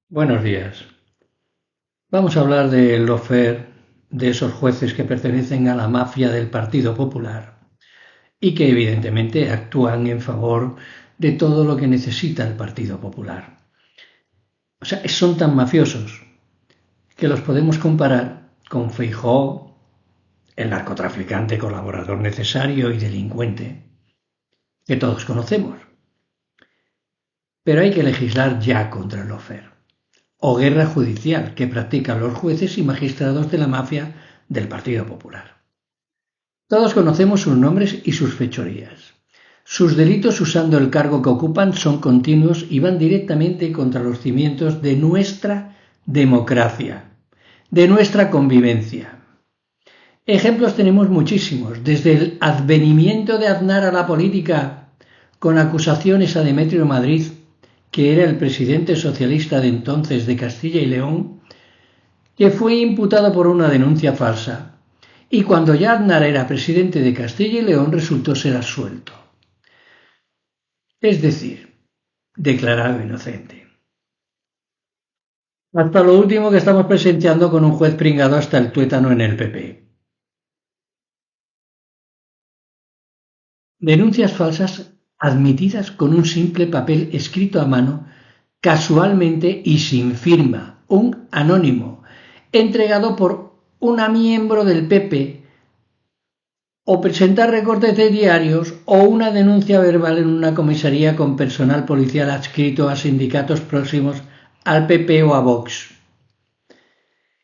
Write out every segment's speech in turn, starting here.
Buenos días. Vamos a hablar del lawfare, de esos jueces que pertenecen a la mafia del Partido Popular y que evidentemente actúan en favor de todo lo que necesita el Partido Popular. O sea, son tan mafiosos que los podemos comparar con Feijóo, el narcotraficante colaborador necesario y delincuente que todos conocemos. Pero hay que legislar ya contra el lawfare o guerra judicial que practican los jueces y magistrados de la mafia del Partido Popular. Todos conocemos sus nombres y sus fechorías. Sus delitos usando el cargo que ocupan son continuos y van directamente contra los cimientos de nuestra democracia, de nuestra convivencia. Ejemplos tenemos muchísimos, desde el advenimiento de Aznar a la política con acusaciones a Demetrio Madrid, que era el presidente socialista de entonces de Castilla y León, que fue imputado por una denuncia falsa, y cuando ya Aznar era presidente de Castilla y León resultó ser absuelto. Es decir, declarado inocente. Hasta lo último que estamos presenciando con un juez pringado hasta el tuétano en el PP. Denuncias falsas admitidas con un simple papel escrito a mano, casualmente y sin firma, un anónimo, entregado por una miembro del PP, o presentar recortes de diarios o una denuncia verbal en una comisaría con personal policial adscrito a sindicatos próximos al PP o a Vox.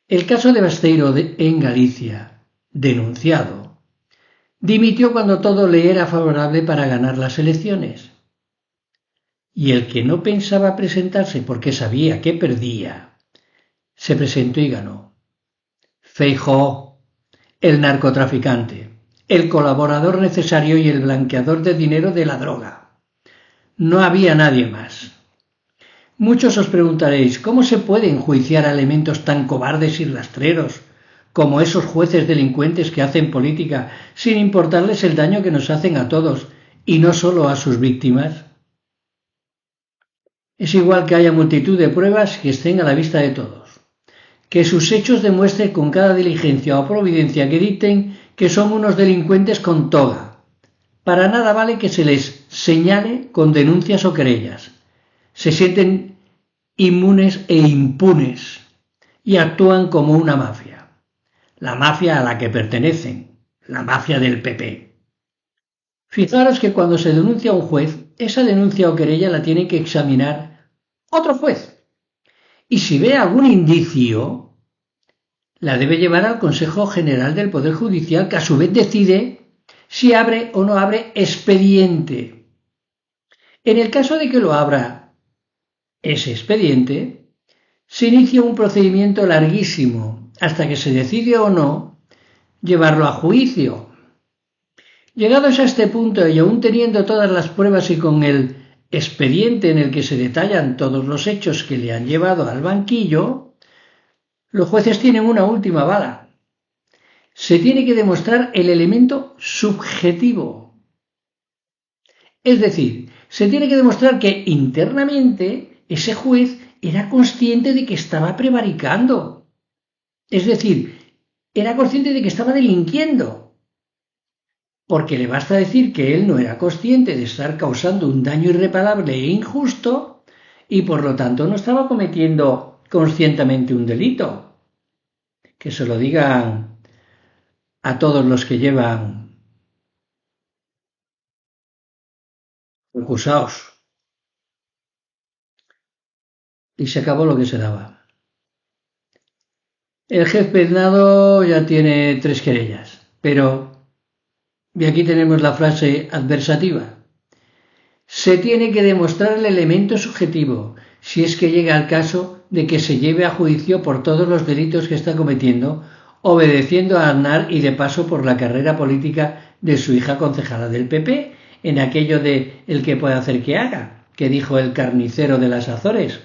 El caso de Basteiro en Galicia, denunciado, dimitió cuando todo le era favorable para ganar las elecciones. Y el que no pensaba presentarse porque sabía que perdía, se presentó y ganó. Feijóo, el narcotraficante, el colaborador necesario y el blanqueador de dinero de la droga. No había nadie más. Muchos os preguntaréis, ¿cómo se puede enjuiciar a elementos tan cobardes y rastreros como esos jueces delincuentes que hacen política sin importarles el daño que nos hacen a todos y no solo a sus víctimas? Es igual que haya multitud de pruebas que estén a la vista de todos, que sus hechos demuestren con cada diligencia o providencia que dicten que son unos delincuentes con toga. Para nada vale que se les señale con denuncias o querellas. Se sienten inmunes e impunes y actúan como una mafia. La mafia a la que pertenecen, la mafia del PP. Fijaros que cuando se denuncia a un juez, esa denuncia o querella la tiene que examinar otro juez. Y si ve algún indicio, la debe llevar al Consejo General del Poder Judicial, que a su vez decide si abre o no abre expediente. En el caso de que lo abra ese expediente, se inicia un procedimiento larguísimo hasta que se decide o no llevarlo a juicio. Llegados a este punto y aún teniendo todas las pruebas y con el expediente en el que se detallan todos los hechos que le han llevado al banquillo, los jueces tienen una última bala. Se tiene que demostrar el elemento subjetivo. Es decir, se tiene que demostrar que internamente ese juez era consciente de que estaba prevaricando. Es decir, era consciente de que estaba delinquiendo. Porque le basta decir que él no era consciente de estar causando un daño irreparable e injusto y por lo tanto no estaba cometiendo conscientemente un delito. Que se lo digan a todos los que llevan acusados. Y se acabó lo que se daba. El jefe penado ya tiene 3 querellas, pero, y aquí tenemos la frase adversativa, se tiene que demostrar el elemento subjetivo, si es que llega al caso de que se lleve a juicio por todos los delitos que está cometiendo, obedeciendo a Aznar y de paso por la carrera política de su hija concejala del PP, en aquello de el que puede hacer que haga, que dijo el carnicero de las Azores,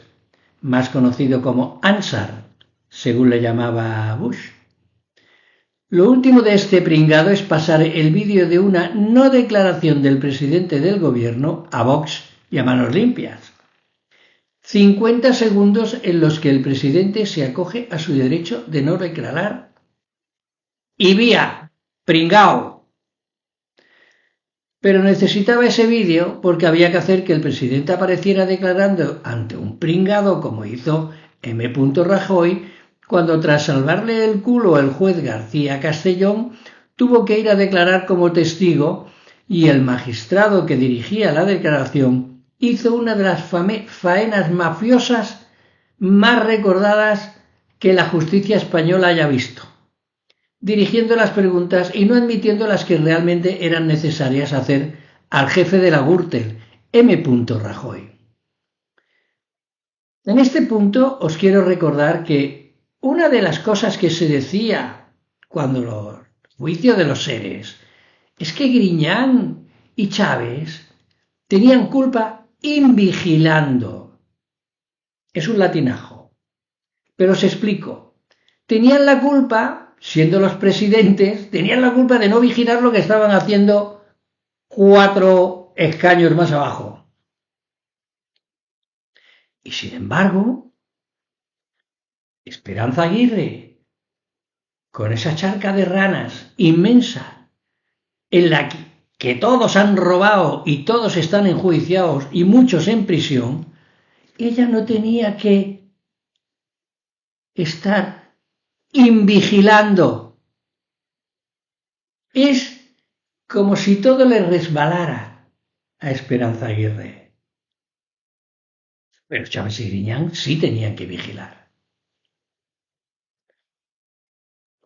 más conocido como Ansar, según le llamaba Bush. Lo último de este pringado es pasar el vídeo de una no declaración del presidente del gobierno a Vox y a manos limpias. 50 segundos en los que el presidente se acoge a su derecho de no declarar y vía, pringao. Pero necesitaba ese vídeo porque había que hacer que el presidente apareciera declarando ante un pringado como hizo M. Rajoy cuando tras salvarle el culo el juez García Castellón tuvo que ir a declarar como testigo y el magistrado que dirigía la declaración hizo una de las faenas mafiosas más recordadas que la justicia española haya visto, dirigiendo las preguntas y no admitiendo las que realmente eran necesarias hacer al jefe de la Gürtel, M. Rajoy. En este punto os quiero recordar que una de las cosas que se decía cuando el juicio de los seres es que Griñán y Chávez tenían culpa invigilando. Es un latinajo. Pero os explico. Tenían la culpa, siendo los presidentes, tenían la culpa de no vigilar lo que estaban haciendo 4 escaños más abajo. Y sin embargo, Esperanza Aguirre, con esa charca de ranas inmensa, en la que todos han robado y todos están enjuiciados y muchos en prisión, ella no tenía que estar invigilando. Es como si todo le resbalara a Esperanza Aguirre. Pero Chávez y Griñán sí tenían que vigilar.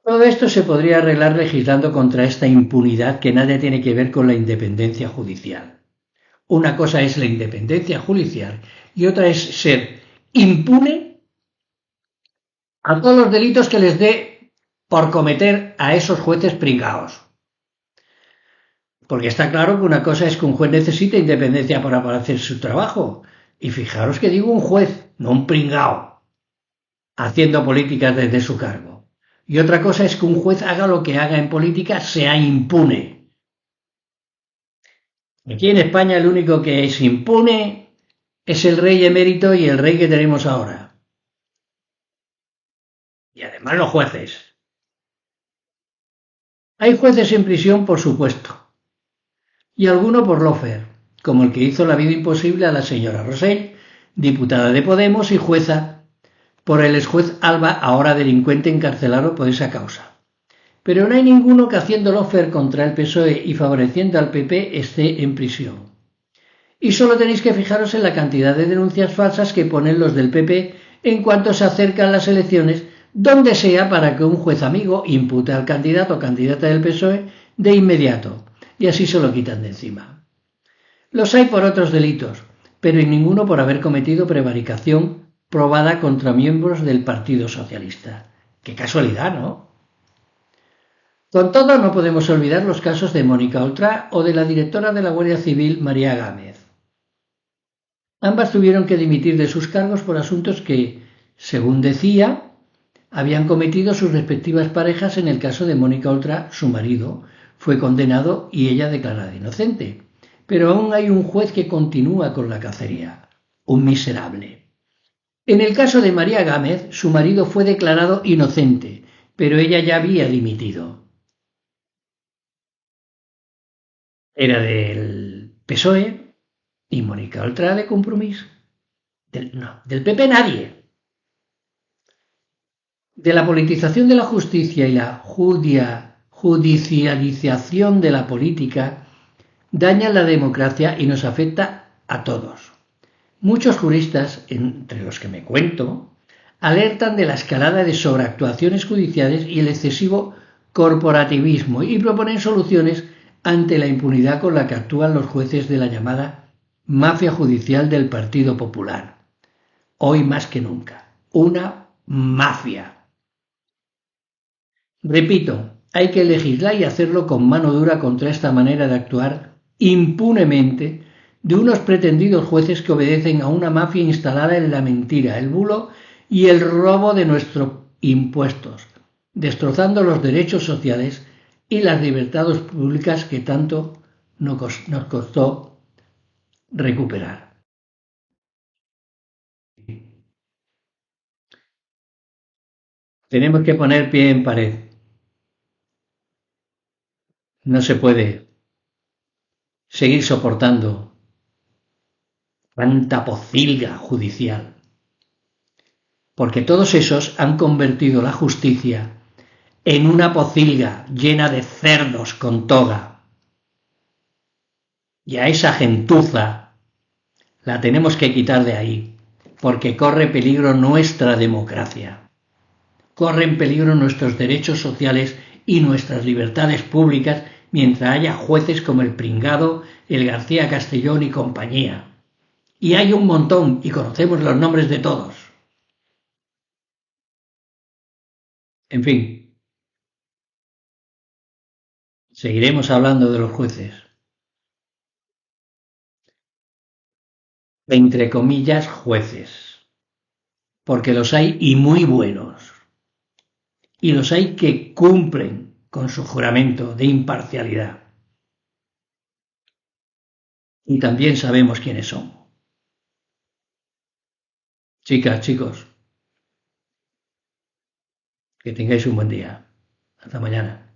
Todo esto se podría arreglar legislando contra esta impunidad que nada tiene que ver con la independencia judicial. Una cosa es la independencia judicial y otra es ser impune a todos los delitos que les dé por cometer a esos jueces pringaos. Porque está claro que una cosa es que un juez necesita independencia para hacer su trabajo. Y fijaros que digo un juez, no un pringao, haciendo políticas desde su cargo. Y otra cosa es que un juez haga lo que haga en política, sea impune. Aquí en España el único que es impune es el rey emérito y el rey que tenemos ahora. Y además los jueces. Hay jueces en prisión, por supuesto. Y alguno por lawfare, como el que hizo la vida imposible a la señora Rosell, diputada de Podemos y jueza por el exjuez Alba, ahora delincuente encarcelado por esa causa. Pero no hay ninguno que haciendo lawfare contra el PSOE y favoreciendo al PP esté en prisión. Y solo tenéis que fijaros en la cantidad de denuncias falsas que ponen los del PP en cuanto se acercan las elecciones, donde sea, para que un juez amigo impute al candidato o candidata del PSOE de inmediato, y así se lo quitan de encima. Los hay por otros delitos, pero en ninguno por haber cometido prevaricación probada contra miembros del Partido Socialista. ¡Qué casualidad!, ¿no? Con todo, no podemos olvidar los casos de Mónica Oltra o de la directora de la Guardia Civil, María Gámez. Ambas tuvieron que dimitir de sus cargos por asuntos que, según decía, habían cometido sus respectivas parejas. En el caso de Mónica Oltra, su marido fue condenado y ella declarada inocente. Pero aún hay un juez que continúa con la cacería, un miserable. En el caso de María Gámez, su marido fue declarado inocente, pero ella ya había dimitido. Era del PSOE y Mónica Oltra de Compromís. Del PP nadie. De la politización de la justicia y la judicialización de la política daña la democracia y nos afecta a todos. Muchos juristas, entre los que me cuento, alertan de la escalada de sobreactuaciones judiciales y el excesivo corporativismo y proponen soluciones ante la impunidad con la que actúan los jueces de la llamada mafia judicial del Partido Popular. Hoy más que nunca, una mafia. Repito, hay que legislar y hacerlo con mano dura contra esta manera de actuar impunemente de unos pretendidos jueces que obedecen a una mafia instalada en la mentira, el bulo y el robo de nuestros impuestos, destrozando los derechos sociales y las libertades públicas que tanto nos costó recuperar. Tenemos que poner pie en pared. No se puede seguir soportando tanta pocilga judicial, porque todos esos han convertido la justicia en una pocilga llena de cerdos con toga. Y a esa gentuza la tenemos que quitar de ahí, porque corre peligro nuestra democracia, corren peligro nuestros derechos sociales y nuestras libertades públicas mientras haya jueces como el Pringado, el García Castellón y compañía. Y hay un montón, y conocemos los nombres de todos. En fin, seguiremos hablando de los jueces. Entre comillas, jueces. Porque los hay y muy buenos. Y los hay que cumplen con su juramento de imparcialidad. Y también sabemos quiénes son. Chicas, chicos, que tengáis un buen día. Hasta mañana.